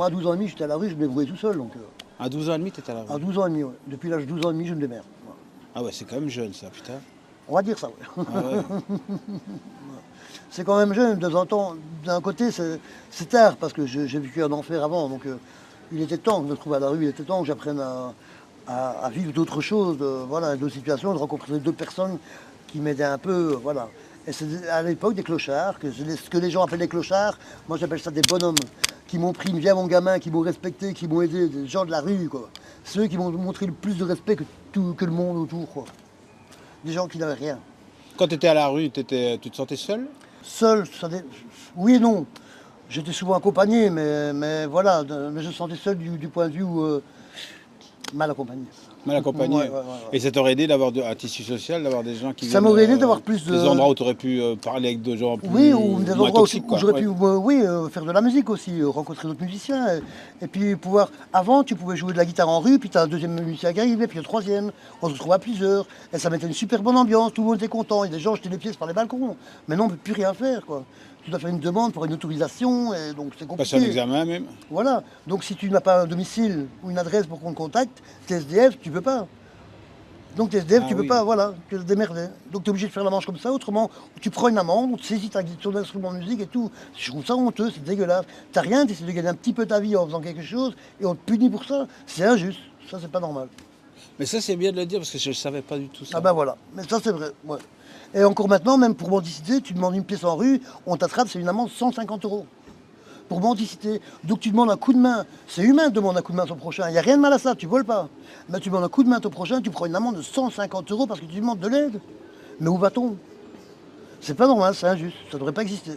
Moi, à 12 ans et demi, j'étais à la rue, je me débrouillais tout seul. Donc, À 12 ans et demi, t'étais à la à rue. 12 ans et demi, ouais. Depuis l'âge de 12 ans et demi, je me démerde. Voilà. Ah ouais, c'est quand même jeune ça, putain. On va dire ça, ouais. Ah ouais. C'est quand même jeune, de temps en temps. D'un côté, c'est tard, parce que j'ai vécu un enfer avant. Donc, il était temps que je me trouve à la rue, il était temps que j'apprenne à vivre d'autres choses, voilà, d'autres situations, de rencontrer d'autres personnes qui m'aidaient un peu, voilà. Et c'est à l'époque des clochards, ce que les gens appellent des clochards, moi j'appelle ça des bonhommes, qui m'ont pris une vie à mon gamin, qui m'ont respecté, qui m'ont aidé, des gens de la rue, quoi. Ceux qui m'ont montré le plus de respect que le monde autour, quoi. Des gens qui n'avaient rien. Quand t'étais à la rue, tu te sentais seul? Seul, oui et non. J'étais souvent accompagné, mais voilà, mais je me sentais seul du point de vue où, mal accompagné. Mal accompagné. Ouais, ouais, ouais. Et ça t'aurait aidé d'avoir un tissu social, d'avoir des gens qui Ça viennent, m'aurait aidé d'avoir plus de... des endroits où tu aurais pu parler avec des gens plus Oui, ou des moins endroits toxiques, où quoi. j'aurais Ouais. pu oui, faire de la musique aussi, rencontrer d'autres musiciens. Et puis pouvoir. Avant, tu pouvais jouer de la guitare en rue, puis tu as un deuxième musicien qui arrivait, puis un troisième. On se retrouvait à plusieurs. Et ça mettait une super bonne ambiance, tout le monde était content. Et les gens jetaient les pièces par les balcons. Maintenant, on ne peut plus rien faire, quoi. Tu dois faire une demande pour une autorisation, et donc c'est Passer un compliqué. examen même. Voilà. Donc si tu n'as pas un domicile ou une adresse pour qu'on te contacte, t'es SDF, tu peux pas. Donc t'es SDF, Ah tu peux oui. pas, voilà, tu te démerder. Donc t'es obligé de faire la manche comme ça, autrement tu prends une amende, on te saisit ton instrument de musique et tout. Je trouve ça honteux, c'est dégueulasse. T'as rien, tu essaies de gagner un petit peu ta vie en faisant quelque chose et on te punit pour ça. C'est injuste, ça c'est pas normal. Mais ça, c'est bien de le dire parce que je ne savais pas du tout ça. Ah ben voilà, mais ça c'est vrai, ouais. Et encore maintenant, même pour mendicité, tu demandes une pièce en rue, on t'attrape, c'est une amende 150 euros. Pour mendicité. Donc tu demandes un coup de main. C'est humain de demander un coup de main à ton prochain. Il n'y a rien de mal à ça, tu voles pas. Mais tu demandes un coup de main à ton prochain, tu prends une amende de 150 euros parce que tu demandes de l'aide. Mais où va-t-on? C'est pas normal, c'est injuste, ça devrait pas exister.